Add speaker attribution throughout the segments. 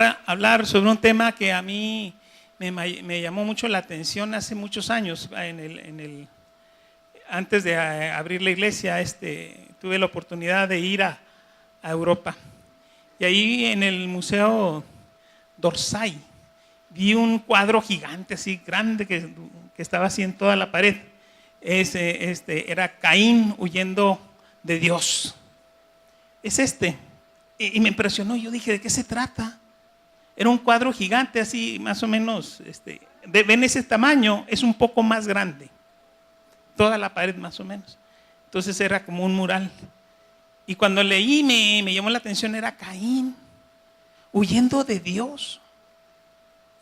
Speaker 1: Hablar sobre un tema que a mí me llamó mucho la atención hace muchos años. Antes de abrir la iglesia, tuve la oportunidad de ir a Europa. Y ahí en el Museo d'Orsay vi un cuadro gigante, así grande, que estaba así en toda la pared. Era Caín huyendo de Dios. Es y me impresionó. Yo dije, ¿de qué se trata? Era un cuadro gigante, así más o menos, ven ese tamaño, es un poco más grande, toda la pared más o menos. Entonces era como un mural. Y cuando leí me llamó la atención, era Caín huyendo de Dios.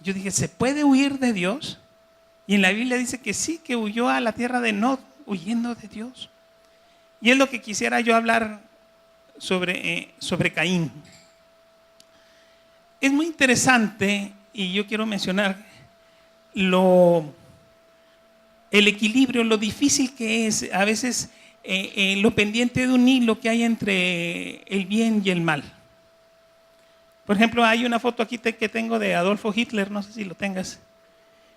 Speaker 1: Yo dije, ¿se puede huir de Dios? Y en la Biblia dice que sí, que huyó a la tierra de Nod, huyendo de Dios. Y es lo que quisiera yo hablar sobre Caín. Es muy interesante, y yo quiero mencionar el equilibrio, lo difícil que es a veces lo pendiente de un hilo que hay entre el bien y el mal. Por ejemplo, hay una foto aquí que tengo de Adolfo Hitler, no sé si lo tengas.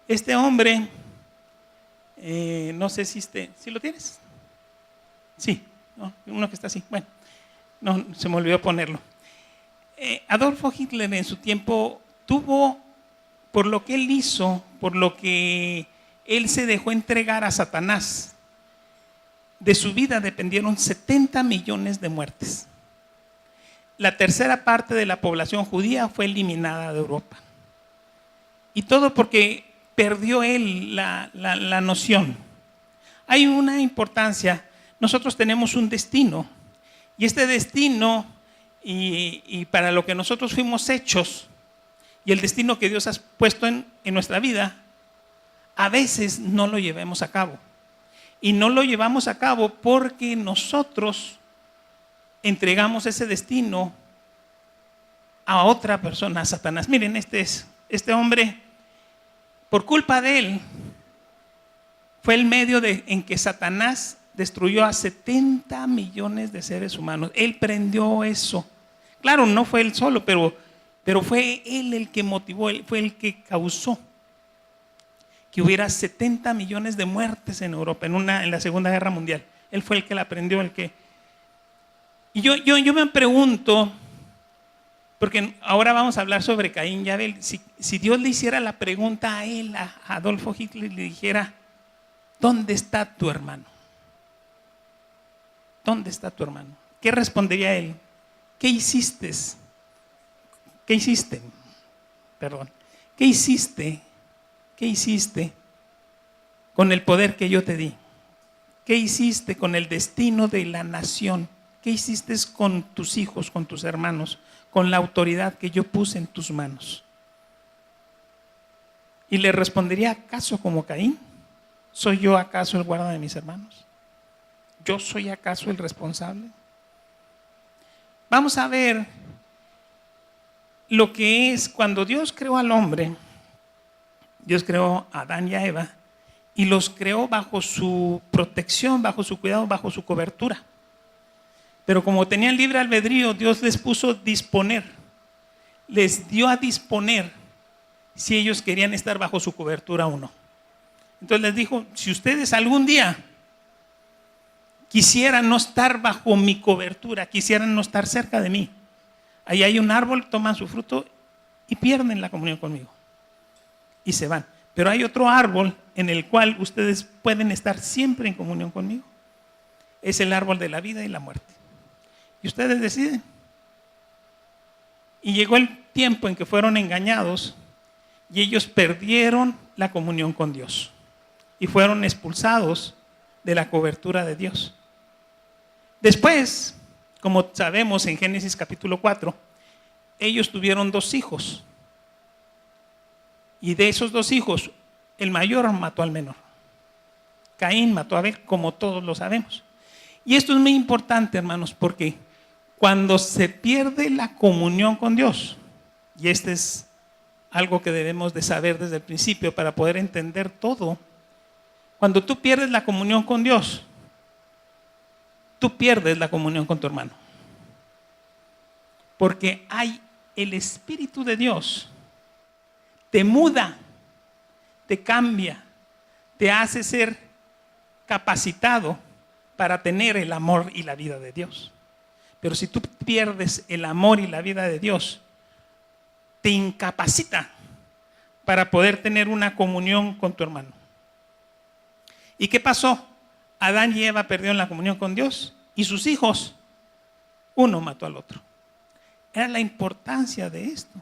Speaker 1: Este hombre, no sé si lo tienes. Sí, ¿no? Uno que está así. Bueno, no, se me olvidó ponerlo. Adolfo Hitler en su tiempo tuvo, por lo que él hizo, por lo que él se dejó entregar a Satanás, de su vida dependieron 70 millones de muertes. La tercera parte de la población judía fue eliminada de Europa. Y todo porque perdió él la noción. Hay una importancia. Nosotros tenemos un destino. Y este destino, y para lo que nosotros fuimos hechos, y el destino que Dios ha puesto en nuestra vida, a veces no lo llevamos a cabo. Y no lo llevamos a cabo porque nosotros entregamos ese destino a otra persona, a Satanás. Miren, este hombre, por culpa de él, fue el medio en que Satanás destruyó a 70 millones de seres humanos. Él prendió eso. Claro, no fue él solo, pero fue él el que motivó, él fue el que causó que hubiera 70 millones de muertes en Europa en la Segunda Guerra Mundial. Él fue el que la prendió, Y yo me pregunto, porque ahora vamos a hablar sobre Caín y Abel, si Dios le hiciera la pregunta a él, a Adolfo Hitler, le dijera, ¿dónde está tu hermano? ¿Dónde está tu hermano? ¿Qué respondería él? ¿Qué hiciste? ¿Qué hiciste? Perdón. ¿Qué hiciste? ¿Qué hiciste con el poder que yo te di? ¿Qué hiciste con el destino de la nación? ¿Qué hiciste con tus hijos, con tus hermanos, con la autoridad que yo puse en tus manos? Y le respondería, ¿acaso como Caín? ¿Soy yo acaso el guarda de mis hermanos? ¿Yo soy acaso el responsable? Vamos a ver lo que es cuando Dios creó al hombre. Dios creó a Adán y a Eva y los creó bajo su protección, bajo su cuidado, bajo su cobertura. Pero como tenían libre albedrío, Dios les puso disponer. Les dio a disponer si ellos querían estar bajo su cobertura o no. Entonces les dijo, si ustedes algún día quisieran no estar bajo mi cobertura, quisieran no estar cerca de mí, ahí hay un árbol, toman su fruto y pierden la comunión conmigo. Y se van. Pero hay otro árbol en el cual ustedes pueden estar siempre en comunión conmigo. Es el árbol de la vida y la muerte. Y ustedes deciden. Y llegó el tiempo en que fueron engañados y ellos perdieron la comunión con Dios. Y fueron expulsados de la cobertura de Dios. Después, como sabemos en Génesis capítulo 4, ellos tuvieron 2 hijos. Y de esos 2 hijos, el mayor mató al menor. Caín mató a Abel, como todos lo sabemos. Y esto es muy importante, hermanos, porque cuando se pierde la comunión con Dios, y este es algo que debemos de saber desde el principio para poder entender todo, cuando tú pierdes la comunión con Dios, tú pierdes la comunión con tu hermano. Porque hay el Espíritu de Dios te muda, te cambia, te hace ser capacitado para tener el amor y la vida de Dios. Pero si tú pierdes el amor y la vida de Dios, te incapacita para poder tener una comunión con tu hermano. ¿Y qué pasó? Adán y Eva perdieron la comunión con Dios y sus hijos, uno mató al otro. Era la importancia de esto.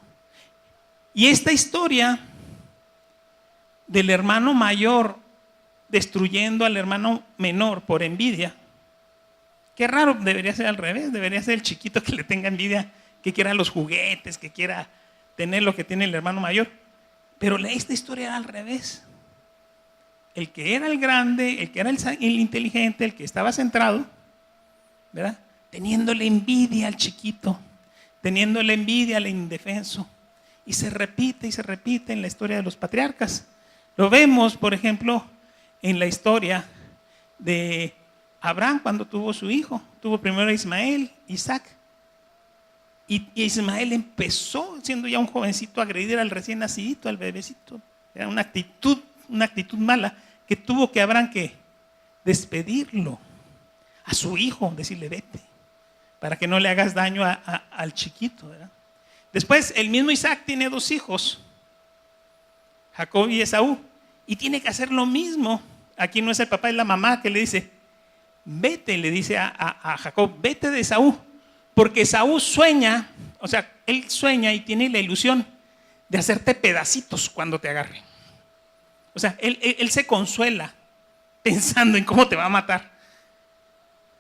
Speaker 1: Y esta historia del hermano mayor destruyendo al hermano menor por envidia, qué raro, debería ser al revés, debería ser el chiquito que le tenga envidia, que quiera los juguetes, que quiera tener lo que tiene el hermano mayor. Pero esta historia era al revés. El que era el grande, el que era el inteligente, el que estaba centrado, ¿verdad? Teniéndole envidia al chiquito, teniéndole envidia al indefenso. Y se repite en la historia de los patriarcas. Lo vemos, por ejemplo, en la historia de Abraham cuando tuvo su hijo. Tuvo primero a Ismael, Isaac. Y Ismael empezó, siendo ya un jovencito, a agredir al recién nacidito, al bebecito. Era una actitud mala que tuvo que Abraham que despedirlo a su hijo, decirle vete, para que no le hagas daño al chiquito, ¿verdad? Después el mismo Isaac tiene dos hijos, Jacob y Esaú, y tiene que hacer lo mismo. Aquí no es el papá, es la mamá que le dice, vete, le dice a Jacob, vete de Esaú, porque Esaú sueña, o sea, él sueña y tiene la ilusión de hacerte pedacitos cuando te agarre. O sea, él se consuela pensando en cómo te va a matar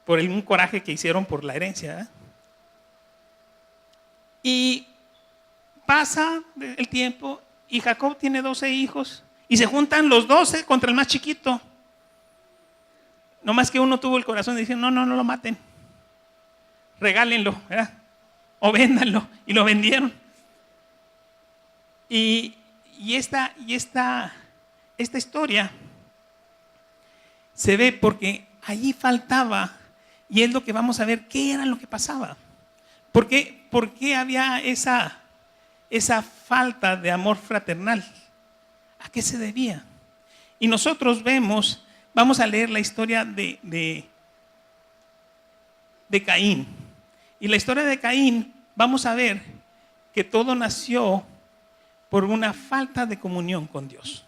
Speaker 1: por un coraje que hicieron por la herencia, ¿verdad? Y pasa el tiempo y Jacob tiene 12 hijos y se juntan los 12 contra el más chiquito. No más que uno tuvo el corazón de decir, no lo maten, regálenlo, ¿verdad? O véndanlo, y lo vendieron. Y esta historia se ve porque allí faltaba, y es lo que vamos a ver, qué era lo que pasaba. ¿Por qué había esa falta de amor fraternal? ¿A qué se debía? Y nosotros vamos a leer la historia de Caín. Y la historia de Caín, vamos a ver que todo nació por una falta de comunión con Dios.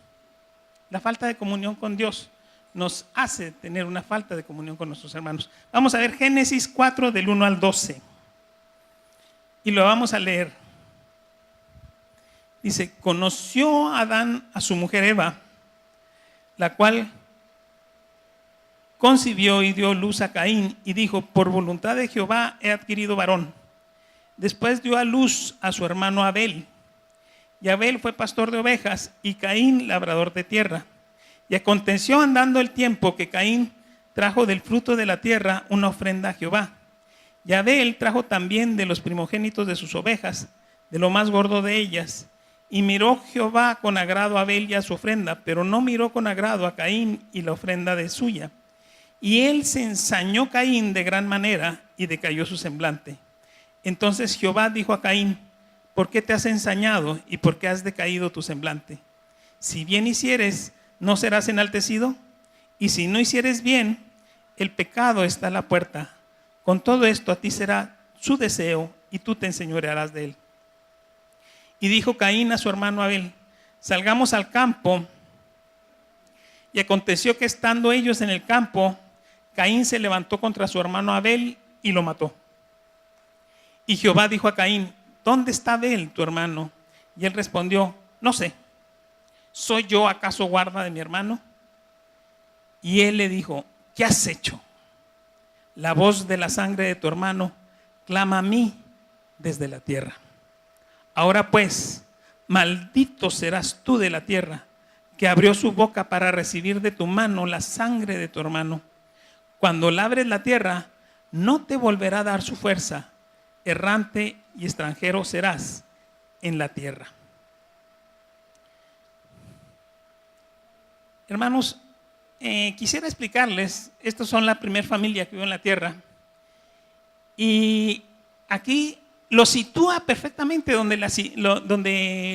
Speaker 1: La falta de comunión con Dios nos hace tener una falta de comunión con nuestros hermanos. Vamos a ver Génesis 4 del 1 al 12. Y lo vamos a leer. Dice, conoció Adán a su mujer Eva, la cual concibió y dio luz a Caín y dijo, por voluntad de Jehová he adquirido varón. Después dio a luz a su hermano Abel. Y Abel fue pastor de ovejas y Caín labrador de tierra. Y aconteció andando el tiempo que Caín trajo del fruto de la tierra una ofrenda a Jehová. Y Abel trajo también de los primogénitos de sus ovejas, de lo más gordo de ellas. Y miró Jehová con agrado a Abel y a su ofrenda, pero no miró con agrado a Caín y la ofrenda de suya. Y él se ensañó Caín de gran manera y decayó su semblante. Entonces Jehová dijo a Caín, ¿por qué te has ensañado y por qué has decaído tu semblante? Si bien hicieres, ¿no serás enaltecido? Y si no hicieres bien, el pecado está a la puerta. Con todo esto a ti será su deseo y tú te enseñorearás de él. Y dijo Caín a su hermano Abel, salgamos al campo. Y aconteció que estando ellos en el campo, Caín se levantó contra su hermano Abel y lo mató. Y Jehová dijo a Caín, ¿dónde está Abel, tu hermano? Y él respondió, no sé, ¿soy yo acaso guarda de mi hermano? Y él le dijo, ¿qué has hecho? La voz de la sangre de tu hermano clama a mí desde la tierra. Ahora pues, maldito serás tú de la tierra, que abrió su boca para recibir de tu mano la sangre de tu hermano. Cuando labres la tierra, no te volverá a dar su fuerza. Errante y extranjero serás en la tierra. Hermanos, quisiera explicarles, estos son la primera familia que vive en la tierra. Y aquí lo sitúa perfectamente donde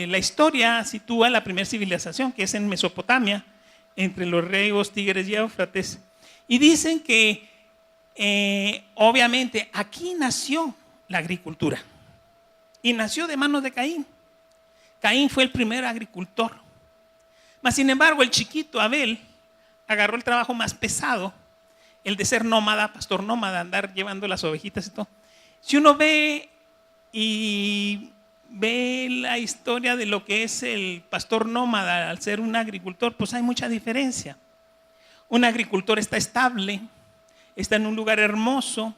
Speaker 1: la historia sitúa la primera civilización, que es en Mesopotamia, entre los ríos Tigres y Éufrates. Y dicen que obviamente aquí nació la agricultura. Y nació de manos de Caín. Caín fue el primer agricultor. Mas sin embargo, el chiquito Abel agarró el trabajo más pesado, el de ser nómada, pastor nómada, andar llevando las ovejitas y todo. Si uno ve la historia de lo que es el pastor nómada al ser un agricultor, pues hay mucha diferencia. Un agricultor está estable, está en un lugar hermoso,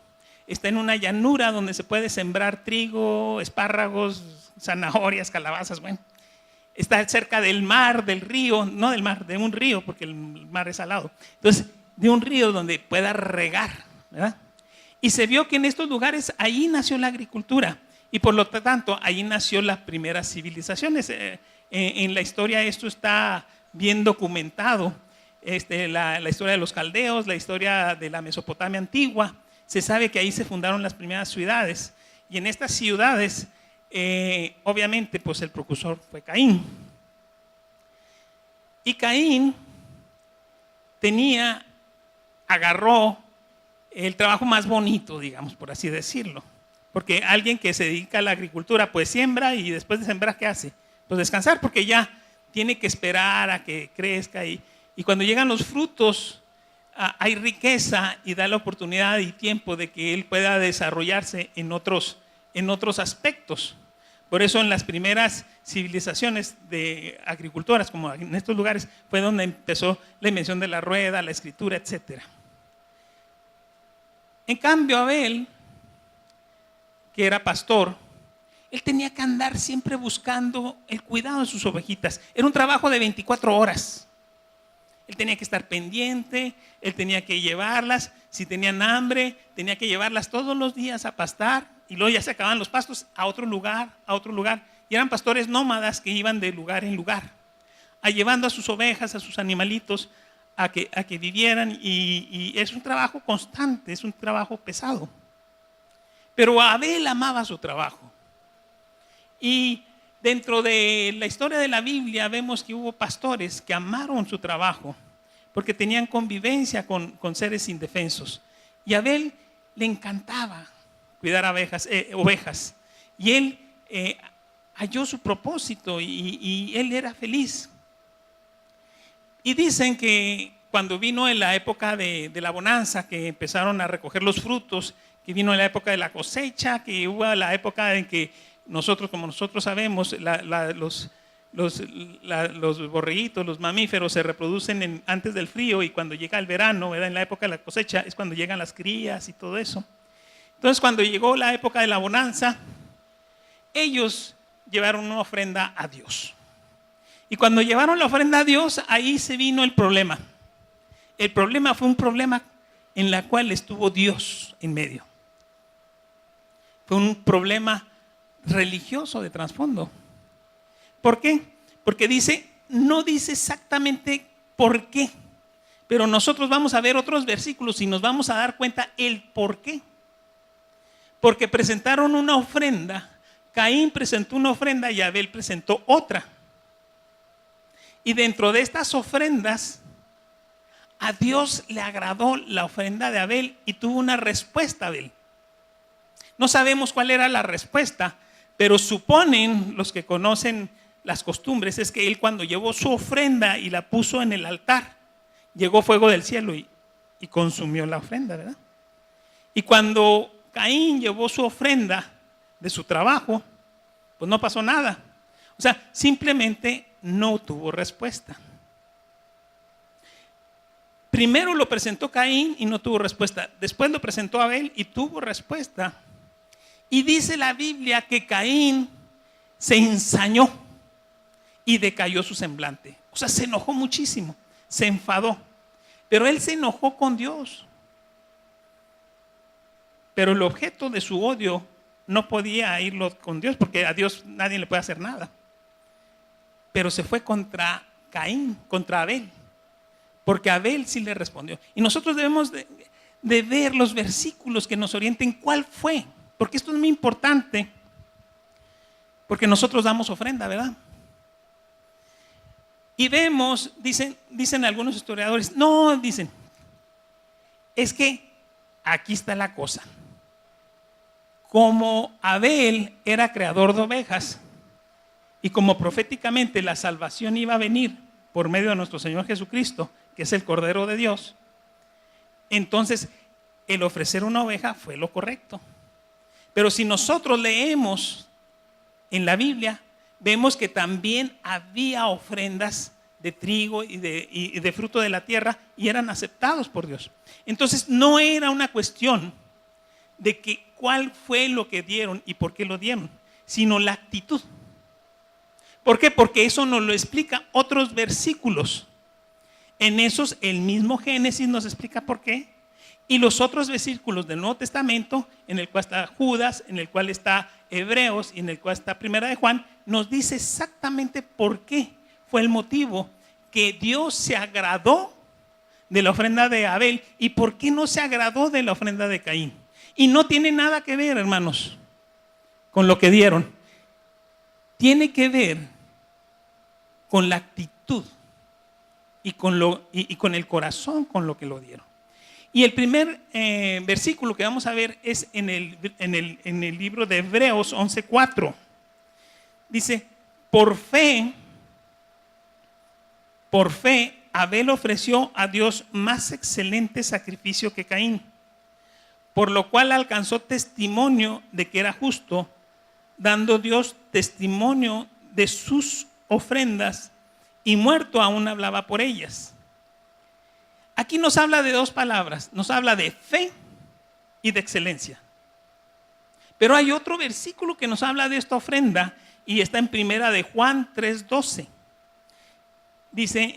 Speaker 1: está en una llanura donde se puede sembrar trigo, espárragos, zanahorias, calabazas, bueno. Está cerca del mar, del río, no del mar, de un río, porque el mar es salado. Entonces, de un río donde pueda regar, ¿verdad? Y se vio que en estos lugares, ahí nació la agricultura. Y por lo tanto, ahí nació las primeras civilizaciones. En la historia esto está bien documentado. La historia de los caldeos, la historia de la Mesopotamia antigua. Se sabe que ahí se fundaron las primeras ciudades. Y en estas ciudades, obviamente, pues el precursor fue Caín. Y Caín agarró el trabajo más bonito, digamos, por así decirlo. Porque alguien que se dedica a la agricultura, pues siembra y después de sembrar, ¿qué hace? Pues descansar, porque ya tiene que esperar a que crezca. Y cuando llegan los frutos, hay riqueza y da la oportunidad y tiempo de que él pueda desarrollarse en otros aspectos. Por eso en las primeras civilizaciones de agricultoras, como en estos lugares, fue donde empezó la invención de la rueda, la escritura, etc. En cambio, Abel, que era pastor, él tenía que andar siempre buscando el cuidado de sus ovejitas. Era un trabajo de 24 horas. Él tenía que estar pendiente, él tenía que llevarlas, si tenían hambre, tenía que llevarlas todos los días a pastar, y luego ya se acababan los pastos, a otro lugar. Y eran pastores nómadas que iban de lugar en lugar, llevando a sus ovejas, a sus animalitos, a que vivieran, y es un trabajo constante, es un trabajo pesado. Pero Abel amaba su trabajo. Y dentro de la historia de la Biblia vemos que hubo pastores que amaron su trabajo porque tenían convivencia con seres indefensos. Y a Abel le encantaba cuidar ovejas. Y él halló su propósito y él era feliz. Y dicen que cuando vino en la época de la bonanza, que empezaron a recoger los frutos, que vino en la época de la cosecha, que hubo la época en que como nosotros sabemos, los borreguitos, los mamíferos se reproducen antes del frío, y cuando llega el verano, ¿verdad? En la época de la cosecha es cuando llegan las crías y todo eso. Entonces, cuando llegó la época de la bonanza, ellos llevaron una ofrenda a Dios. Y cuando llevaron la ofrenda a Dios, ahí se vino el problema. El problema fue un problema en el cual estuvo Dios en medio. Fue un problema religioso de trasfondo. ¿Por qué? Porque no dice exactamente por qué, pero nosotros vamos a ver otros versículos y nos vamos a dar cuenta el por qué. Porque presentaron una ofrenda, Caín presentó una ofrenda y Abel presentó otra. Y dentro de estas ofrendas, a Dios le agradó la ofrenda de Abel y tuvo una respuesta Abel. No sabemos cuál era la respuesta, pero suponen los que conocen las costumbres es que él, cuando llevó su ofrenda y la puso en el altar, llegó fuego del cielo y consumió la ofrenda, ¿verdad? Y cuando Caín llevó su ofrenda de su trabajo, pues no pasó nada. O sea, simplemente no tuvo respuesta. Primero lo presentó Caín y no tuvo respuesta. Después lo presentó Abel y tuvo respuesta. Y dice la Biblia que Caín se ensañó y decayó su semblante. O sea, se enojó muchísimo, se enfadó. Pero él se enojó con Dios. Pero el objeto de su odio no podía irlo con Dios, porque a Dios nadie le puede hacer nada. Pero se fue contra Caín, contra Abel, porque Abel sí le respondió. Y nosotros debemos de ver los versículos que nos orienten cuál fue, porque esto es muy importante, Porque nosotros damos ofrenda, ¿verdad? Y vemos, dicen algunos historiadores, no, dicen, es que aquí está la cosa. Como Abel era creador de ovejas y como proféticamente la salvación iba a venir por medio de nuestro Señor Jesucristo, que es el Cordero de Dios, entonces el ofrecer una oveja fue lo correcto. Pero si nosotros leemos en la Biblia, vemos que también había ofrendas de trigo y de fruto de la tierra y eran aceptados por Dios. Entonces no era una cuestión de que cuál fue lo que dieron y por qué lo dieron, sino la actitud. ¿Por qué? Porque eso nos lo explica otros versículos. En esos el mismo Génesis nos explica por qué. Y los otros versículos del Nuevo Testamento, en el cual está Judas, en el cual está Hebreos y en el cual está Primera de Juan, nos dice exactamente por qué fue el motivo que Dios se agradó de la ofrenda de Abel y por qué no se agradó de la ofrenda de Caín. Y no tiene nada que ver, hermanos, con lo que dieron. Tiene que ver con la actitud y con el corazón con lo que lo dieron. Y el primer versículo que vamos a ver es en el libro de Hebreos 11:4. Dice, por fe, Abel ofreció a Dios más excelente sacrificio que Caín, por lo cual alcanzó testimonio de que era justo, dando Dios testimonio de sus ofrendas, y muerto aún hablaba por ellas. Aquí nos habla de dos palabras, nos habla de fe y de excelencia. Pero hay otro versículo que nos habla de esta ofrenda y está en Primera de Juan 3:12. Dice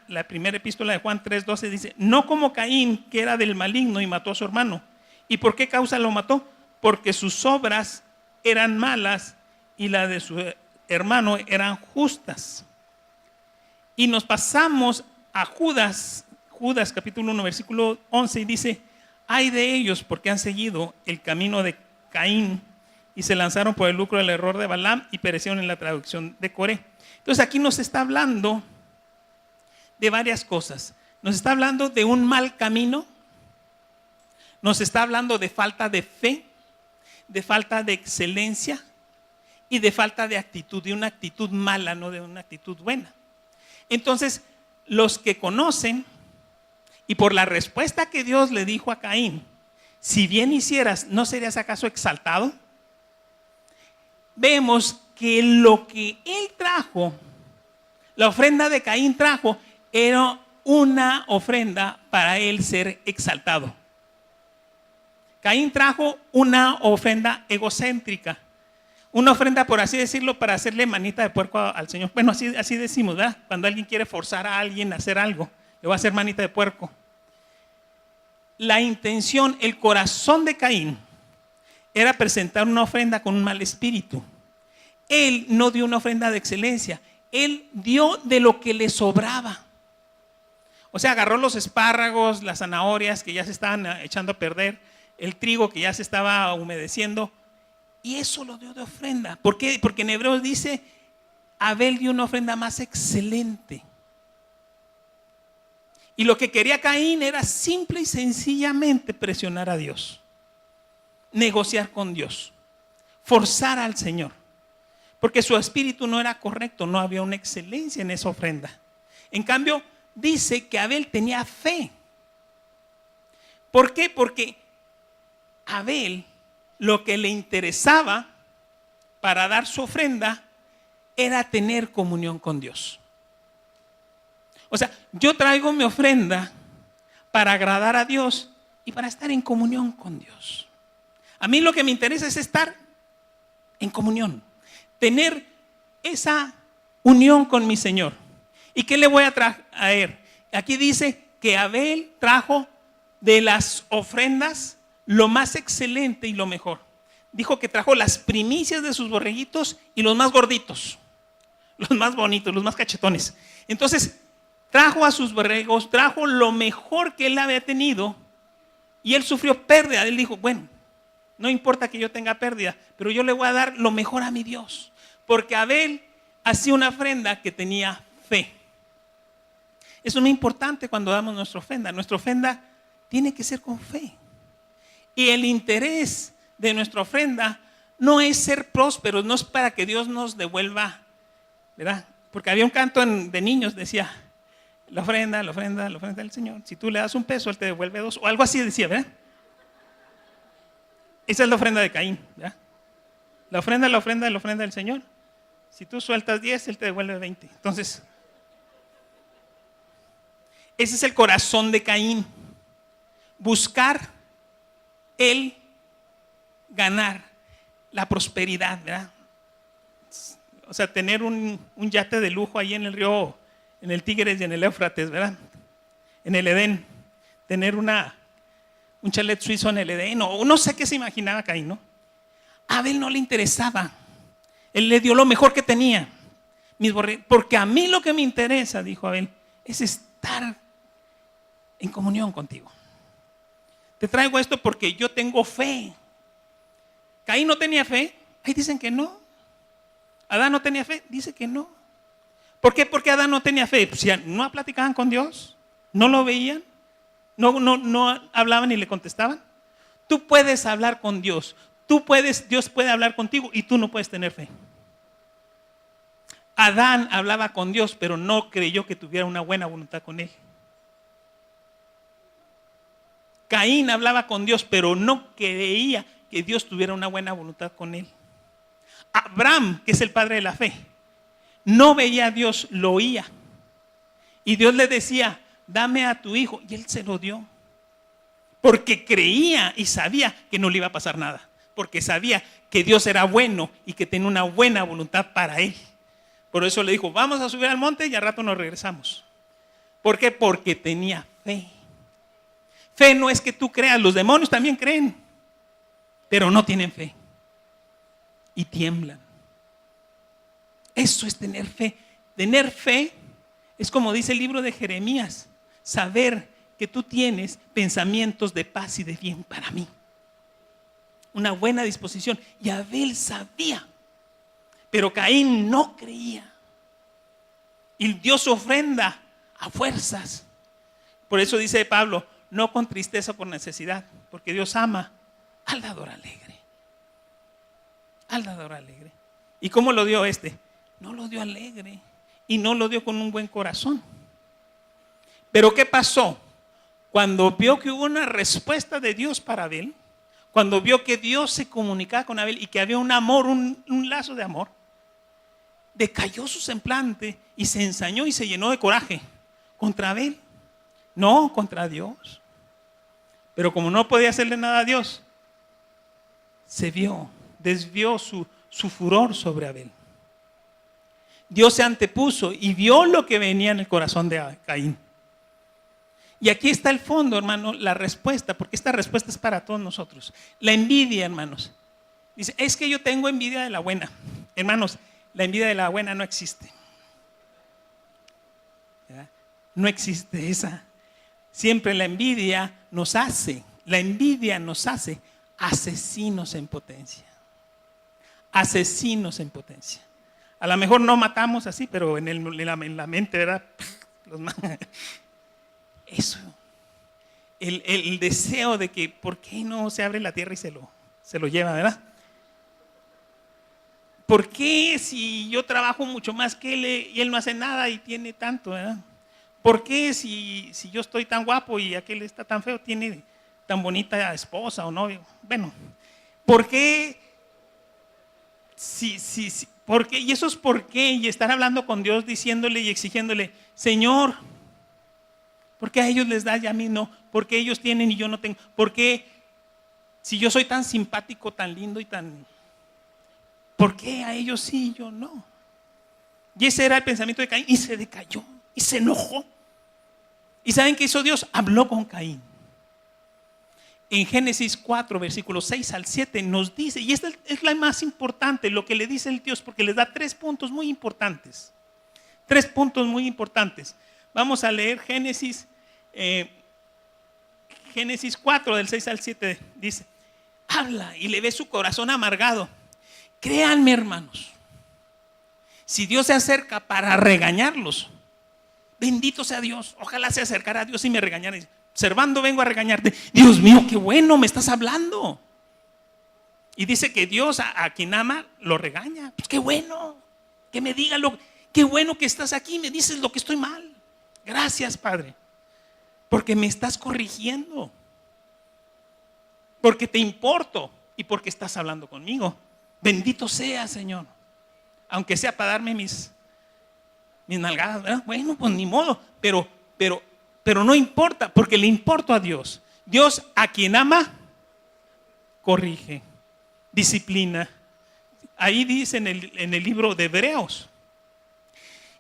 Speaker 1: la primera epístola de Juan 3:12, dice, no como Caín, que era del maligno y mató a su hermano. ¿Y por qué causa lo mató? Porque sus obras eran malas y las de su hermano eran justas. Y nos pasamos a Judas capítulo 1, versículo 11, y dice, ay de ellos porque han seguido el camino de Caín y se lanzaron por el lucro del error de Balaam y perecieron en la traducción de Coré. Entonces aquí nos está hablando de varias cosas. Nos está hablando de un mal camino, nos está hablando de falta de fe, de falta de excelencia y de falta de actitud, de una actitud mala, no de una actitud buena. Entonces, los que conocen, y por la respuesta que Dios le dijo a Caín, si bien hicieras, ¿no serías acaso exaltado? Vemos que lo que él trajo, la ofrenda de Caín trajo, era una ofrenda para él ser exaltado. Caín trajo una ofrenda egocéntrica, una ofrenda, por así decirlo, para hacerle manita de puerco al Señor. Bueno, así decimos, ¿verdad? Cuando alguien quiere forzar a alguien a hacer algo, le va a hacer manita de puerco. La intención, el corazón de Caín era presentar una ofrenda con un mal espíritu. Él no dio una ofrenda de excelencia, él dio de lo que le sobraba. O sea, agarró los espárragos, las zanahorias que ya se estaban echando a perder, el trigo que ya se estaba humedeciendo, y eso lo dio de ofrenda. ¿Por qué? Porque en Hebreos dice, Abel dio una ofrenda más excelente. Y lo que quería Caín era simple y sencillamente presionar a Dios, negociar con Dios, forzar al Señor, porque su espíritu no era correcto, no había una excelencia en esa ofrenda. En cambio, dice que Abel tenía fe. ¿Por qué? Porque Abel, lo que le interesaba para dar su ofrenda era tener comunión con Dios. O sea, yo traigo mi ofrenda para agradar a Dios y para estar en comunión con Dios. A mí lo que me interesa es estar en comunión, tener esa unión con mi Señor. ¿Y qué le voy a traer? Aquí dice que Abel trajo de las ofrendas lo más excelente y lo mejor. Dijo que trajo las primicias de sus borreguitos y los más gorditos, los más bonitos, los más cachetones. Entonces, trajo a sus borregos, trajo lo mejor que él había tenido y él sufrió pérdida. Él dijo, bueno, No importa que yo tenga pérdida, pero yo le voy a dar lo mejor a mi Dios. Porque Abel hacía una ofrenda que tenía fe. Eso es muy importante cuando damos nuestra ofrenda. Nuestra ofrenda tiene que ser con fe. Y el interés de nuestra ofrenda no es ser prósperos, no es para que Dios nos devuelva, ¿verdad? Porque había un canto de niños, decía, la ofrenda del Señor. Si tú le das $1, Él te devuelve 2, o algo así decía, ¿verdad? Esa es la ofrenda de Caín, ¿verdad? La ofrenda del Señor. Si tú sueltas 10, Él te devuelve 20. Entonces, ese es el corazón de Caín. Buscar el ganar la prosperidad, ¿verdad? O sea, tener un yate de lujo ahí en el río, en el Tigres y en el Éufrates, ¿verdad? En el Edén. Tener un chalet suizo en el Edén, o no sé qué se imaginaba Caín, ¿no? A Abel no le interesaba. Él le dio lo mejor que tenía. Porque a mí lo que me interesa, dijo Abel, es estar en comunión contigo. Te traigo esto porque yo tengo fe. Caín no tenía fe. Ahí dicen que no. Adán no tenía fe. Dice que no. ¿Por qué? Porque Adán no tenía fe. Pues ya no platicaban con Dios. No lo veían. No hablaban y le contestaban. Tú puedes hablar con Dios. Dios puede hablar contigo y tú no puedes tener fe. Adán hablaba con Dios, pero no creyó que tuviera una buena voluntad con él. Caín hablaba con Dios, pero no creía que Dios tuviera una buena voluntad con él. Abraham, que es el padre de la fe, no veía a Dios, lo oía. Y Dios le decía, dame a tu hijo. Y él se lo dio. Porque creía y sabía que no le iba a pasar nada. Porque sabía que Dios era bueno y que tenía una buena voluntad para él. Por eso le dijo, vamos a subir al monte y al rato nos regresamos. ¿Por qué? Porque tenía fe. Fe no es que tú creas, los demonios también creen, pero no tienen fe. Y tiemblan. Eso es tener fe. Tener fe es como dice el libro de Jeremías, saber que tú tienes pensamientos de paz y de bien para mí. Una buena disposición. Y Abel sabía, pero Caín no creía. Y dio su ofrenda a fuerzas. Por eso dice Pablo, no con tristeza por necesidad, porque Dios ama al dador alegre. Al dador alegre. ¿Y cómo lo dio este? No lo dio alegre y no lo dio con un buen corazón. Pero ¿qué pasó? Cuando vio que hubo una respuesta de Dios para Abel, cuando vio que Dios se comunicaba con Abel y que había un amor, un lazo de amor, decayó su semblante y se ensañó y se llenó de coraje contra Abel, no contra Dios. Pero como no podía hacerle nada a Dios, desvió su furor sobre Abel. Dios se antepuso y vio lo que venía en el corazón de Caín. Y aquí está el fondo, hermano, la respuesta, porque esta respuesta es para todos nosotros. La envidia, hermanos. Dice, es que yo tengo envidia de la buena. Hermanos, la envidia de la buena no existe. ¿Verdad? No existe esa. Siempre la envidia nos hace asesinos en potencia. Asesinos en potencia. A lo mejor no matamos así, pero en la mente, ¿verdad? Eso. El deseo de que, ¿por qué no se abre la tierra y se lo lleva, verdad? ¿Por qué si yo trabajo mucho más que él y él no hace nada y tiene tanto, verdad? ¿Por qué si yo estoy tan guapo y aquel está tan feo, tiene tan bonita esposa o novio? Bueno, ¿por qué? ¿Por qué? Y eso es por qué. Y estar hablando con Dios, diciéndole y exigiéndole, Señor, ¿por qué a ellos les da y a mí no? ¿Por qué ellos tienen y yo no tengo? ¿Por qué si yo soy tan simpático, tan lindo y tan... ¿Por qué a ellos sí y yo no? Y ese era el pensamiento de Caín y se decayó y se enojó. ¿Y saben qué hizo Dios? Habló con Caín. En Génesis 4, versículos 6 al 7 nos dice, y esta es la más importante, lo que le dice el Dios, porque les da 3 puntos muy importantes. 3 puntos muy importantes. Vamos a leer Génesis 4, del 6 al 7, dice, habla y le ve su corazón amargado. Créanme, hermanos, si Dios se acerca para regañarlos, bendito sea Dios. Ojalá se acercara a Dios y me regañara. Servando, vengo a regañarte. Dios mío, qué bueno, me estás hablando. Y dice que Dios a quien ama lo regaña. Pues qué bueno que me diga qué bueno que estás aquí, me dices lo que estoy mal. Gracias, Padre, porque me estás corrigiendo, porque te importo y porque estás hablando conmigo. Bendito sea, Señor. Aunque sea para darme mis nalgadas, ¿verdad? Bueno, pues ni modo, pero no importa, porque le importo a Dios. Dios a quien ama, corrige, disciplina. Ahí dice en el libro de Hebreos.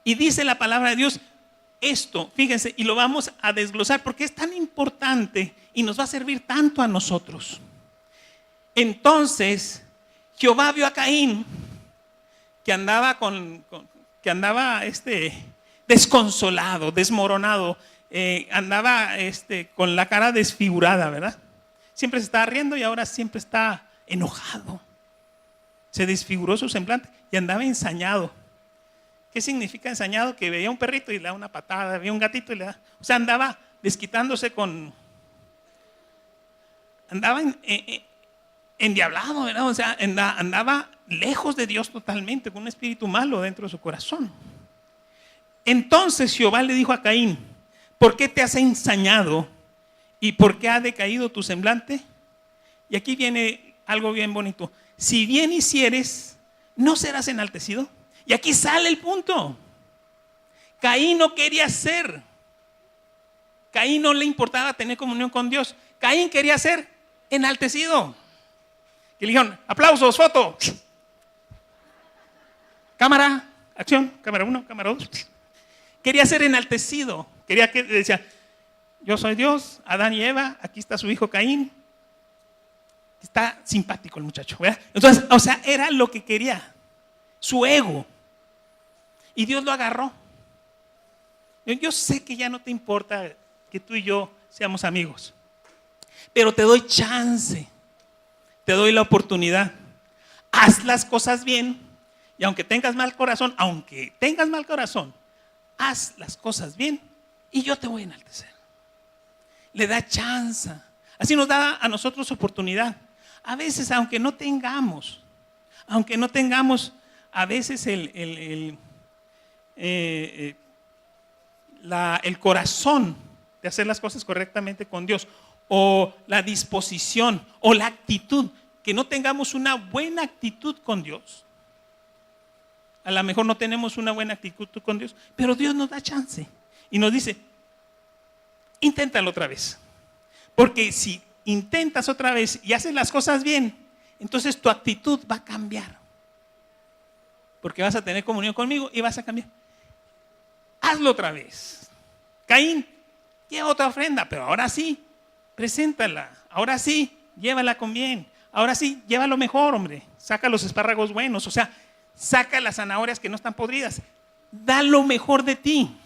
Speaker 1: Y dice la palabra de Dios esto, fíjense, y lo vamos a desglosar porque es tan importante y nos va a servir tanto a nosotros. Entonces, Jehová vio a Caín que andaba desconsolado, desmoronado, andaba con la cara desfigurada, ¿verdad? Siempre se estaba riendo y ahora siempre está enojado. Se desfiguró su semblante y andaba ensañado. ¿Qué significa ensañado? Que veía un perrito y le da una patada, veía un gatito y le da. O sea, andaba desquitándose andaba endiablado, ¿verdad? O sea, andaba lejos de Dios totalmente, con un espíritu malo dentro de su corazón. Entonces Jehová le dijo a Caín: ¿por qué te has ensañado y por qué ha decaído tu semblante? Y aquí viene algo bien bonito. Si bien hicieres, ¿no serás enaltecido? Y aquí sale el punto. Caín no quería ser. Caín no le importaba tener comunión con Dios. Caín quería ser enaltecido. Y le dijeron: aplausos, foto. Cámara, acción, cámara 1, cámara 2. Quería ser enaltecido. Quería que decía: yo soy Dios, Adán y Eva, aquí está su hijo Caín. Está simpático el muchacho, ¿verdad? Entonces, o sea, era lo que quería, su ego. Y Dios lo agarró. Yo sé que ya no te importa que tú y yo seamos amigos, pero te doy chance, te doy la oportunidad. Haz las cosas bien y aunque tengas mal corazón, haz las cosas bien y yo te voy a enaltecer. Le da chance. Así nos da a nosotros oportunidad. A veces, aunque no tengamos a veces el corazón de hacer las cosas correctamente con Dios, o la disposición, o la actitud, que no tengamos una buena actitud con Dios. A lo mejor no tenemos una buena actitud con Dios, pero Dios nos da chance y nos dice: inténtalo otra vez. Porque si intentas otra vez y haces las cosas bien, entonces tu actitud va a cambiar. Porque vas a tener comunión conmigo y vas a cambiar. Hazlo otra vez. Caín, lleva otra ofrenda, pero ahora sí, preséntala. Ahora sí, llévala con bien. Ahora sí, llévalo mejor, hombre. Saca los espárragos buenos, o sea, saca las zanahorias que no están podridas. Da lo mejor de ti.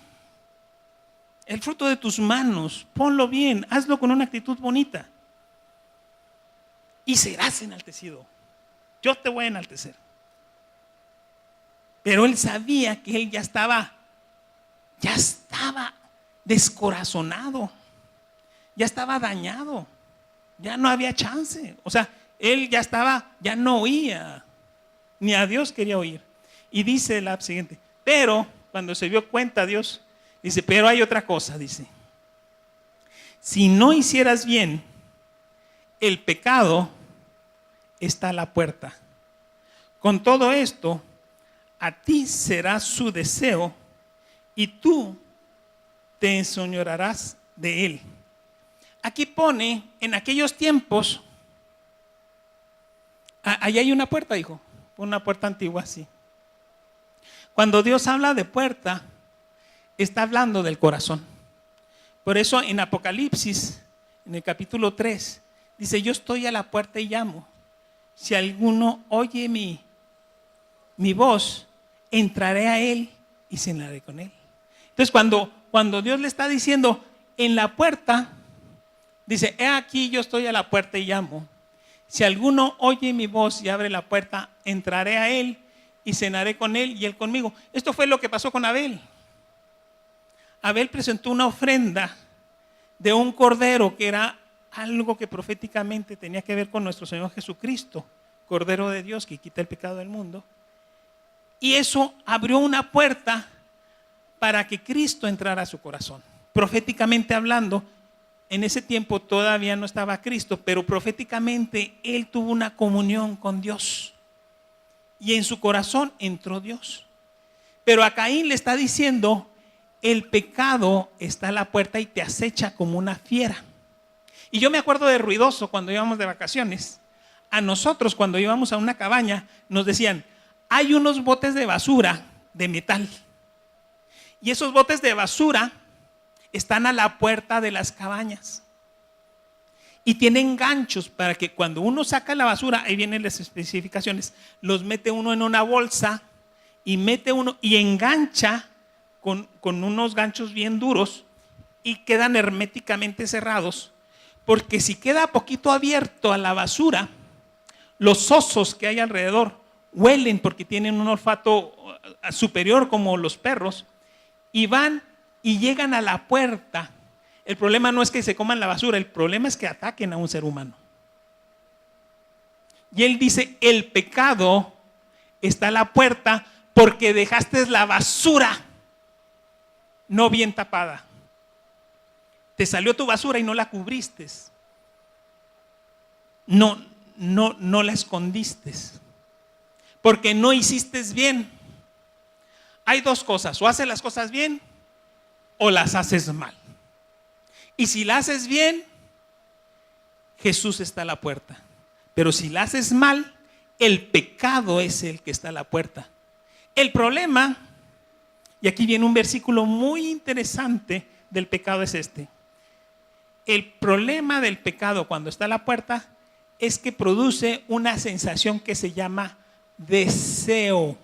Speaker 1: El fruto de tus manos, ponlo bien, hazlo con una actitud bonita. Y serás enaltecido. Yo te voy a enaltecer. Pero él sabía que él ya estaba descorazonado, ya estaba dañado, ya no había chance. O sea, él ya no oía, ni a Dios quería oír. Y dice la siguiente: pero cuando se dio cuenta Dios, dice: pero hay otra cosa, dice: si no hicieras bien, el pecado está a la puerta. Con todo esto, a ti será su deseo y tú te enseñorearás de él. Aquí pone: en aquellos tiempos, ahí hay una puerta, hijo, una puerta antigua así. Cuando Dios habla de puerta, está hablando del corazón. Por eso en Apocalipsis, en el capítulo 3, dice: yo estoy a la puerta y llamo. Si alguno oye mi voz, entraré a él y cenaré con él. Entonces cuando Dios le está diciendo en la puerta, dice: he aquí yo estoy a la puerta y llamo. Si alguno oye mi voz y abre la puerta, entraré a él y cenaré con él y él conmigo. Esto fue lo que pasó con Abel. Abel presentó una ofrenda de un cordero que era algo que proféticamente tenía que ver con nuestro Señor Jesucristo, Cordero de Dios que quita el pecado del mundo. Y eso abrió una puerta para que Cristo entrara a su corazón. Proféticamente hablando, en ese tiempo todavía no estaba Cristo, pero proféticamente él tuvo una comunión con Dios. Y en su corazón entró Dios. Pero a Caín le está diciendo, el pecado está a la puerta y te acecha como una fiera. Y yo me acuerdo de Ruidoso cuando íbamos de vacaciones. A nosotros cuando íbamos a una cabaña nos decían, hay unos botes de basura de metal. Y esos botes de basura están a la puerta de las cabañas. Y tienen ganchos para que cuando uno saca la basura, ahí vienen las especificaciones, los mete uno en una bolsa y mete uno y engancha con unos ganchos bien duros y quedan herméticamente cerrados. Porque si queda poquito abierto a la basura, los osos que hay alrededor huelen porque tienen un olfato superior como los perros y van y llegan a la puerta. El problema no es que se coman la basura, el problema es que ataquen a un ser humano. Y él dice, el pecado está a la puerta porque dejaste la basura no bien tapada. Te salió tu basura y no la cubriste. No la escondiste. Porque no hiciste bien. Hay dos cosas, o haces las cosas bien o las haces mal. Y si la haces bien, Jesús está a la puerta. Pero si la haces mal, el pecado es el que está a la puerta. El problema, y aquí viene un versículo muy interesante del pecado, es este. El problema del pecado cuando está a la puerta es que produce una sensación que se llama deseo.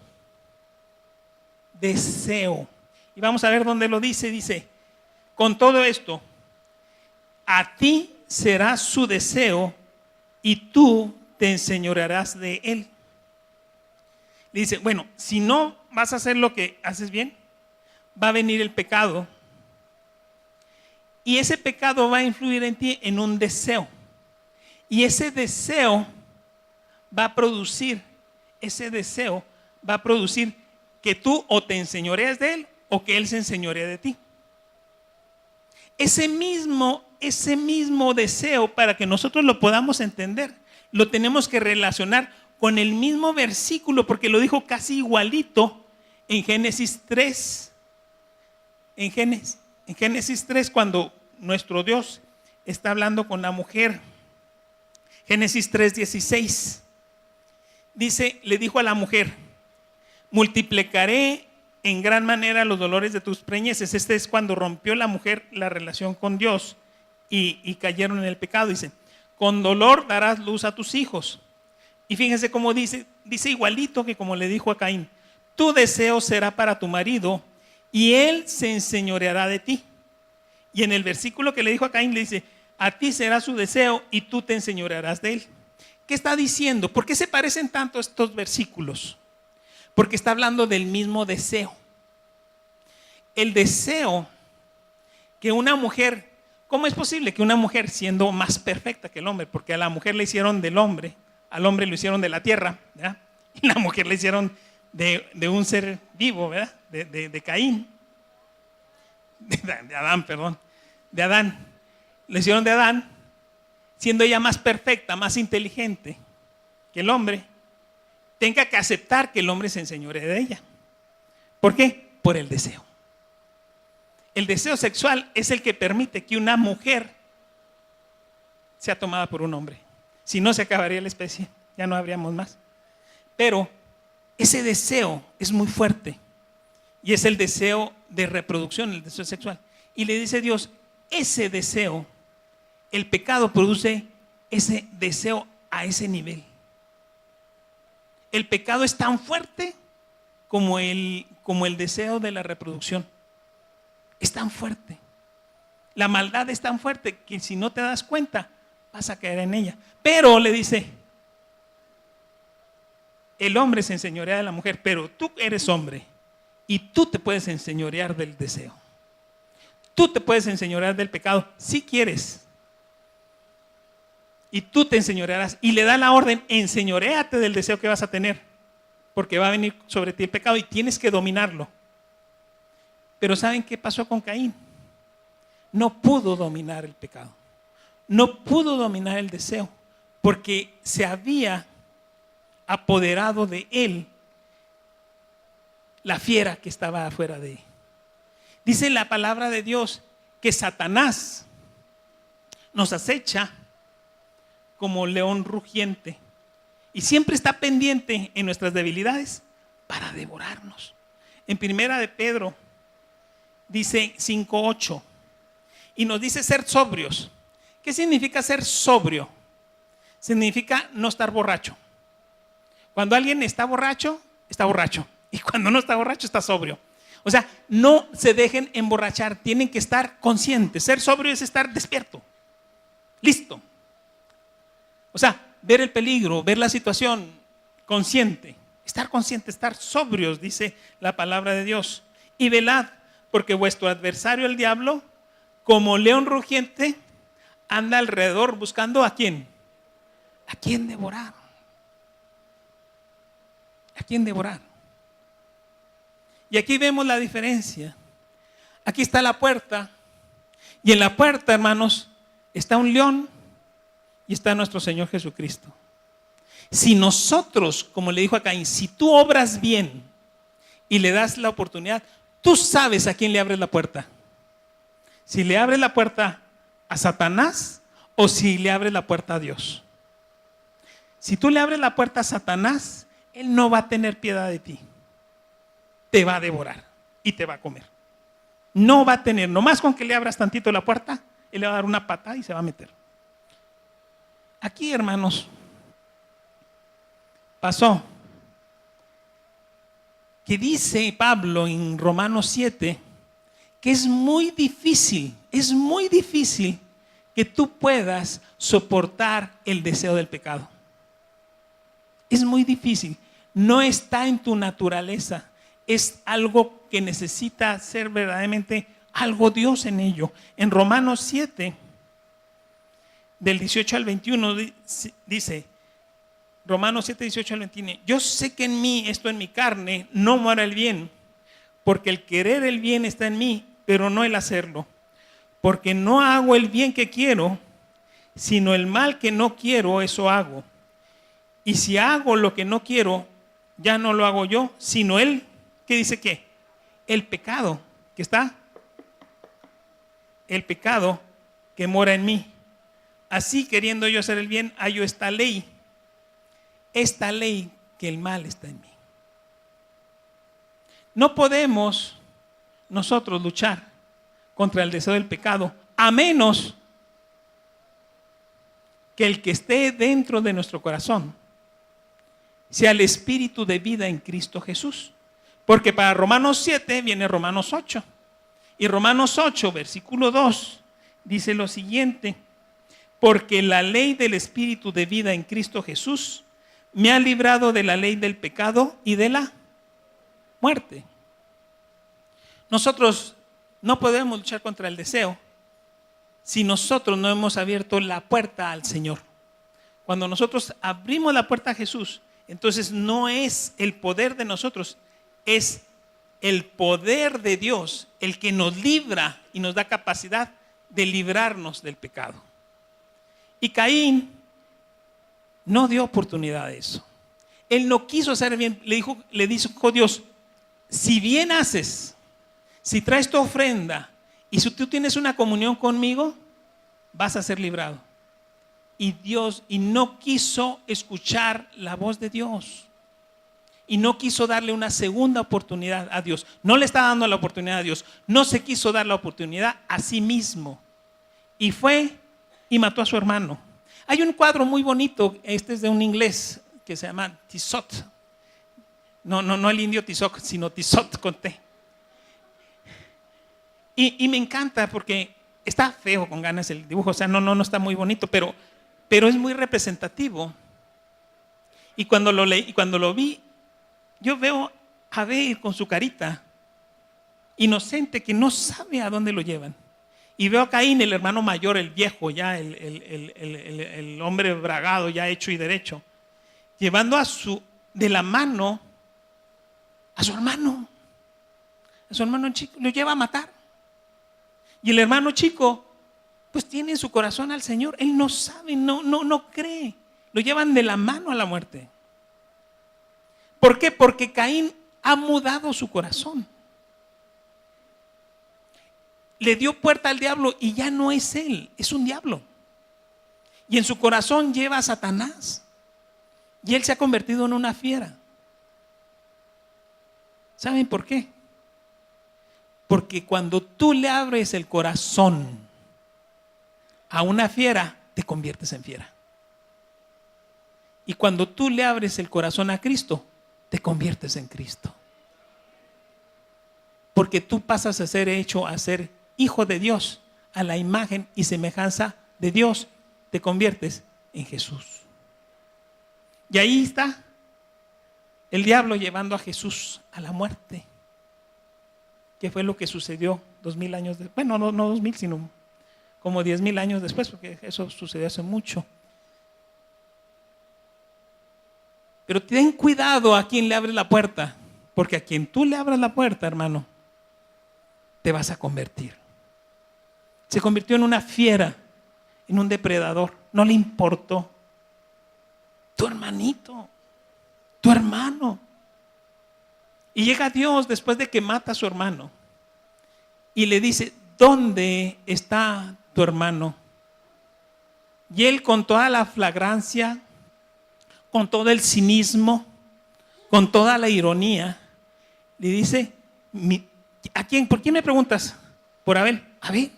Speaker 1: Deseo. Y vamos a ver dónde lo dice. Dice, con todo esto, a ti será su deseo y tú te enseñorearás de él. Le dice, bueno, si no vas a hacer lo que haces bien, va a venir el pecado. Y ese pecado va a influir en ti en un deseo. Y ese deseo va a producir que tú o te enseñorees de él o que él se enseñoree de ti. Ese mismo deseo, para que nosotros lo podamos entender, lo tenemos que relacionar con el mismo versículo, porque lo dijo casi igualito en Génesis 3. En Génesis 3, cuando nuestro Dios está hablando con la mujer. Génesis 3:16. Dice, le dijo a la mujer, multiplicaré en gran manera los dolores de tus preñeces. Este es cuando rompió la mujer la relación con Dios y cayeron en el pecado. Dice, con dolor darás luz a tus hijos. Y fíjense cómo dice igualito que como le dijo a Caín, tu deseo será para tu marido y él se enseñoreará de ti. Y en el versículo que le dijo a Caín le dice, a ti será su deseo y tú te enseñorearás de él. ¿Qué está diciendo? ¿Por qué se parecen tanto estos versículos? Porque está hablando del mismo deseo. El deseo que una mujer, ¿cómo es posible que una mujer siendo más perfecta que el hombre? Porque a la mujer le hicieron del hombre, al hombre lo hicieron de la tierra, ¿verdad? Y la mujer le hicieron de un ser vivo, ¿verdad? De Caín. De Adán, perdón. De Adán. Le hicieron de Adán, siendo ella más perfecta, más inteligente que el hombre, tenga que aceptar que el hombre se enseñoree de ella. ¿Por qué? Por el deseo. El deseo sexual es el que permite que una mujer sea tomada por un hombre. Si no, se acabaría la especie, ya no habríamos más. Pero ese deseo es muy fuerte y es el deseo de reproducción, el deseo sexual. Y le dice Dios, ese deseo, el pecado produce ese deseo a ese nivel. El pecado es tan fuerte como el deseo de la reproducción. Es tan fuerte. La maldad es tan fuerte que si no te das cuenta, vas a caer en ella. Pero le dice, el hombre se enseñorea de la mujer, pero tú eres hombre y tú te puedes enseñorear del deseo. Tú te puedes enseñorear del pecado si quieres. Y tú te enseñorearás. Y le da la orden, enseñoréate del deseo que vas a tener, porque va a venir sobre ti el pecado y tienes que dominarlo. Pero ¿saben qué pasó con Caín? No pudo dominar el pecado. No pudo dominar el deseo, porque se había apoderado de él la fiera que estaba afuera de él. Dice la palabra de Dios que Satanás nos acecha como león rugiente y siempre está pendiente en nuestras debilidades para devorarnos. En primera de Pedro dice 5:8 y nos dice ser sobrios. ¿Qué significa ser sobrio? Significa no estar borracho. Cuando alguien está borracho, está borracho. Y cuando no está borracho, está sobrio. O sea, no se dejen emborrachar, tienen que estar conscientes. Ser sobrio es estar despierto, listo. O sea, ver el peligro, ver la situación, consciente. Estar consciente, estar sobrios, dice la palabra de Dios. Y velad, porque vuestro adversario, el diablo, como león rugiente, anda alrededor buscando ¿a quién? ¿A quién devorar? ¿A quién devorar? Y aquí vemos la diferencia. Aquí está la puerta. Y en la puerta, hermanos, está un león y está nuestro Señor Jesucristo. Si nosotros, como le dijo a Caín, si tú obras bien y le das la oportunidad, tú sabes a quién le abres la puerta. Si le abres la puerta a Satanás o si le abres la puerta a Dios. Si tú le abres la puerta a Satanás, él no va a tener piedad de ti. Te va a devorar y te va a comer. No va a tener, nomás con que le abras tantito la puerta, él le va a dar una patada y se va a meter. Aquí, hermanos, pasó que dice Pablo en Romanos 7 que es muy difícil que tú puedas soportar el deseo del pecado. Es muy difícil, no está en tu naturaleza. Es algo que necesita ser verdaderamente algo Dios en ello. En Romanos 7, del 18 al 21, dice, Romanos 7, 18 al 21, yo sé que en mí, esto en mi carne, no mora el bien, porque el querer el bien está en mí, pero no el hacerlo. Porque no hago el bien que quiero, sino el mal que no quiero, eso hago. Y si hago lo que no quiero, ya no lo hago yo, sino él. ¿Qué dice qué? El pecado que está. El pecado que mora en mí. Así, queriendo yo hacer el bien, hallo esta ley. Esta ley que el mal está en mí. No podemos nosotros luchar contra el deseo del pecado, a menos que el que esté dentro de nuestro corazón sea el espíritu de vida en Cristo Jesús. Porque para Romanos 7 viene Romanos 8. Y Romanos 8, versículo 2, dice lo siguiente: porque la ley del espíritu de vida en Cristo Jesús me ha librado de la ley del pecado y de la muerte. Nosotros no podemos luchar contra el deseo si nosotros no hemos abierto la puerta al Señor. Cuando nosotros abrimos la puerta a Jesús, entonces no es el poder de nosotros, es el poder de Dios el que nos libra y nos da capacidad de librarnos del pecado. Y Caín no dio oportunidad a eso. Él no quiso hacer bien. Le dijo Dios, si bien haces, si traes tu ofrenda y si tú tienes una comunión conmigo, vas a ser librado. Y no quiso escuchar la voz de Dios. Y no quiso darle una segunda oportunidad a Dios. No le está dando la oportunidad a Dios. No se quiso dar la oportunidad a sí mismo. Y fue y mató a su hermano. Hay un cuadro muy bonito, este es de un inglés que se llama Tissot. No el indio Tizoc, sino Tissot con T. Y me encanta porque está feo con ganas el dibujo, o sea, no está muy bonito, pero pero es muy representativo. Y cuando lo leí, cuando lo vi, yo veo a Abel con su carita inocente que no sabe a dónde lo llevan. Y veo a Caín, el hermano mayor, el viejo, ya el hombre bragado, ya hecho y derecho, llevando de la mano a su hermano chico, lo lleva a matar. Y el hermano chico, pues tiene en su corazón al Señor. Él no sabe, no cree. Lo llevan de la mano a la muerte. ¿Por qué? Porque Caín ha mudado su corazón. Le dio puerta al diablo y ya no es él, es un diablo. Y en su corazón lleva a Satanás. Y él se ha convertido en una fiera. ¿Saben por qué? Porque cuando tú le abres el corazón a una fiera, te conviertes en fiera. Y cuando tú le abres el corazón a Cristo, te conviertes en Cristo. Porque tú pasas a ser hijo de Dios, a la imagen y semejanza de Dios, te conviertes en Jesús. Y ahí está el diablo llevando a Jesús a la muerte. ¿Qué fue lo que sucedió 2000 años después? Bueno, no 2000, sino como 10,000 años después, porque eso sucedió hace mucho. Pero ten cuidado a quien le abres la puerta, porque a quien tú le abras la puerta, hermano, te vas a convertir. Se convirtió en una fiera, en un depredador. No le importó. Tu hermanito, tu hermano. Y llega Dios después de que mata a su hermano y le dice: ¿dónde está tu hermano? Y él, con toda la flagrancia, con todo el cinismo, con toda la ironía, le dice: ¿a quién? ¿Por quién me preguntas? ¿Por Abel? ¿Abel?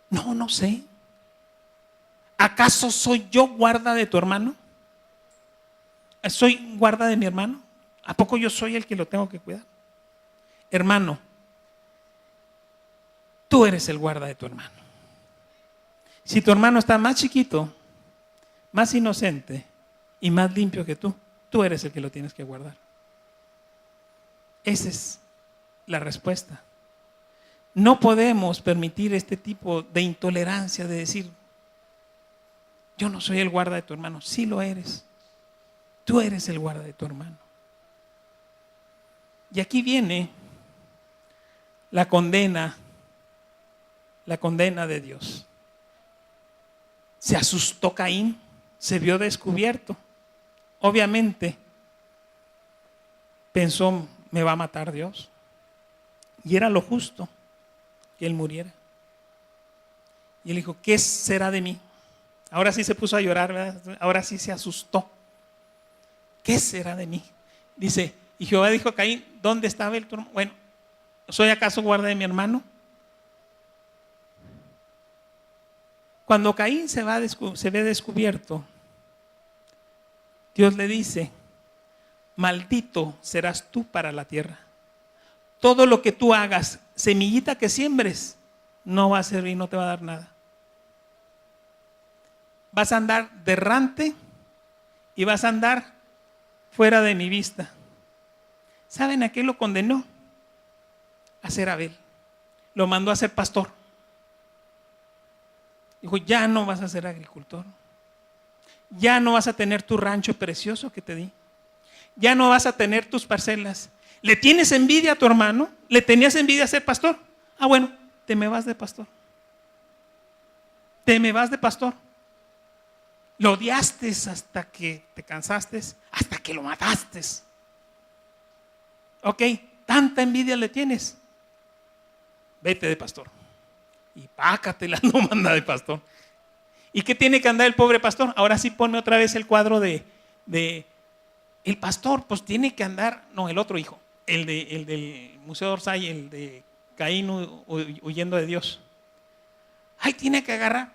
Speaker 1: No sé. ¿Acaso soy yo guarda de tu hermano? ¿Soy guarda de mi hermano? ¿A poco yo soy el que lo tengo que cuidar? Hermano, tú eres el guarda de tu hermano. Si tu hermano está más chiquito, más inocente y más limpio que tú eres el que lo tienes que guardar. Esa es la respuesta. No podemos permitir este tipo de intolerancia de decir: yo no soy el guarda de tu hermano. Sí lo eres. Tú eres el guarda de tu hermano. Y aquí viene la condena de Dios. Se asustó Caín, se vio descubierto. Obviamente pensó: me va a matar Dios. Y era lo justo que él muriera. Y él dijo: ¿qué será de mí? Ahora sí se puso a llorar, ¿verdad? Ahora sí se asustó. ¿Qué será de mí? Dice: y Jehová dijo a Caín: ¿dónde estaba el tu hermano? Bueno, ¿soy acaso guarda de mi hermano? Cuando Caín se ve descubierto, Dios le dice: maldito serás tú para la tierra. Todo lo que tú hagas, semillita que siembres, no va a servir, no te va a dar nada. Vas a andar de errante y vas a andar fuera de mi vista. ¿Saben a qué lo condenó? A ser Abel. Lo mandó a ser pastor. Dijo: ya no vas a ser agricultor. Ya no vas a tener tu rancho precioso que te di. Ya no vas a tener tus parcelas. ¿Le tienes envidia a tu hermano? ¿Le tenías envidia a ser pastor? Ah, bueno, te me vas de pastor. Te me vas de pastor. Lo odiaste hasta que te cansaste, hasta que lo mataste. Ok, tanta envidia le tienes. Vete de pastor. Y pácatela, no manda de pastor. ¿Y qué tiene que andar el pobre pastor? Ahora sí ponme otra vez el cuadro de el pastor, pues tiene que andar, no, el otro hijo, el del Museo d'Orsay, el de Caín huyendo de Dios. Ay, tiene que agarrar.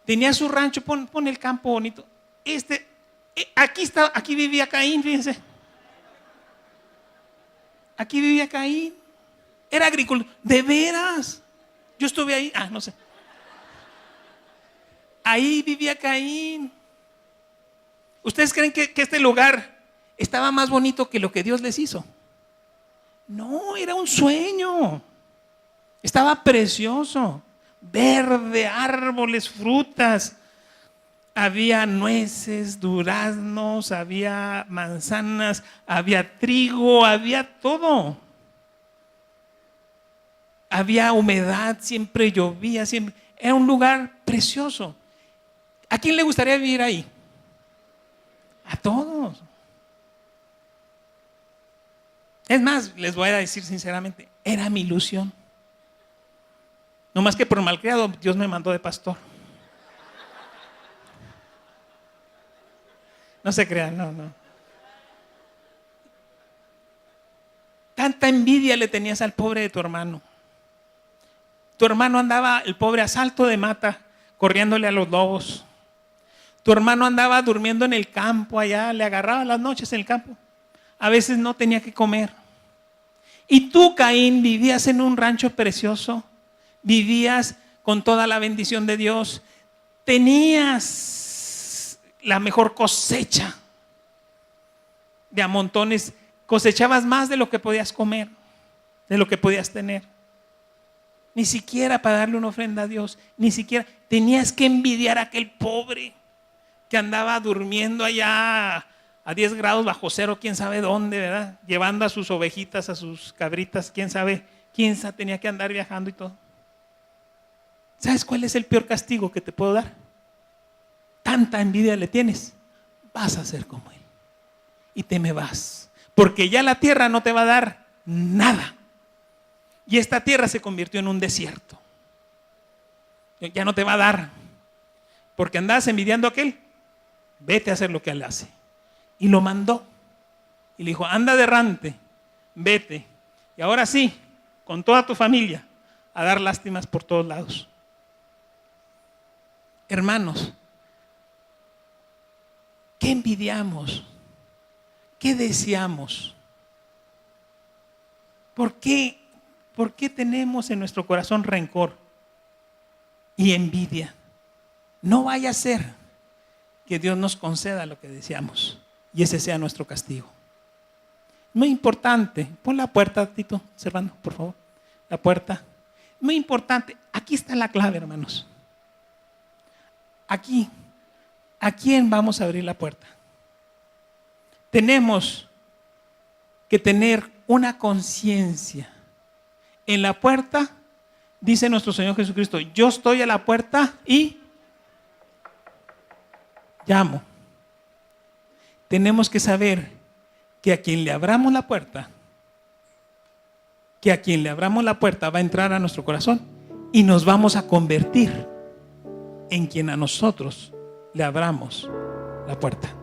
Speaker 1: Tenía su rancho, pon el campo bonito. Aquí vivía Caín, fíjense. Aquí vivía Caín. Era agricultor. ¿De veras? Yo estuve ahí. No sé. Ahí vivía Caín. ¿Ustedes creen que este lugar estaba más bonito que lo que Dios les hizo? No, era un sueño. Estaba precioso. Verde, árboles, frutas. Había nueces, duraznos, había manzanas, había trigo, había todo. Había humedad, siempre llovía, siempre. Era un lugar precioso. ¿A quién le gustaría vivir ahí? A todos. Es más, les voy a decir sinceramente, era mi ilusión. No más que por malcriado, Dios me mandó de pastor. No se crean, no. Tanta envidia le tenías al pobre de tu hermano. Tu hermano andaba, el pobre, a salto de mata, corriéndole a los lobos. Tu hermano andaba durmiendo en el campo allá, le agarraba las noches en el campo. A veces no tenía que comer. Y tú, Caín, vivías en un rancho precioso, vivías con toda la bendición de Dios, tenías la mejor cosecha de a montones, cosechabas más de lo que podías comer, de lo que podías tener. Ni siquiera para darle una ofrenda a Dios, ni siquiera tenías que envidiar a aquel pobre que andaba durmiendo allá a 10 grados bajo cero, quién sabe dónde, ¿verdad? Llevando a sus ovejitas, a sus cabritas, quién sabe tenía que andar viajando y todo. ¿Sabes cuál es el peor castigo que te puedo dar? Tanta envidia le tienes, vas a ser como él. Y te me vas, porque ya la tierra no te va a dar nada. Y esta tierra se convirtió en un desierto. Ya no te va a dar, porque andabas envidiando a aquel. Vete a hacer lo que él hace. Y lo mandó. Y le dijo, anda de errante, vete. Y ahora sí, con toda tu familia, a dar lástimas por todos lados. Hermanos, ¿qué envidiamos? ¿Qué deseamos? ¿Por qué tenemos en nuestro corazón rencor y envidia? No vaya a ser que Dios nos conceda lo que deseamos y ese sea nuestro castigo. Muy importante, pon la puerta, Tito, Servando, por favor, la puerta. Muy importante, aquí está la clave, hermanos. Aquí, ¿a quién vamos a abrir la puerta? Tenemos que tener una conciencia. En la puerta, dice nuestro Señor Jesucristo, yo estoy a la puerta y llamo. Tenemos que saber que a quien le abramos la puerta, va a entrar a nuestro corazón y nos vamos a convertir en quien a nosotros le abramos la puerta.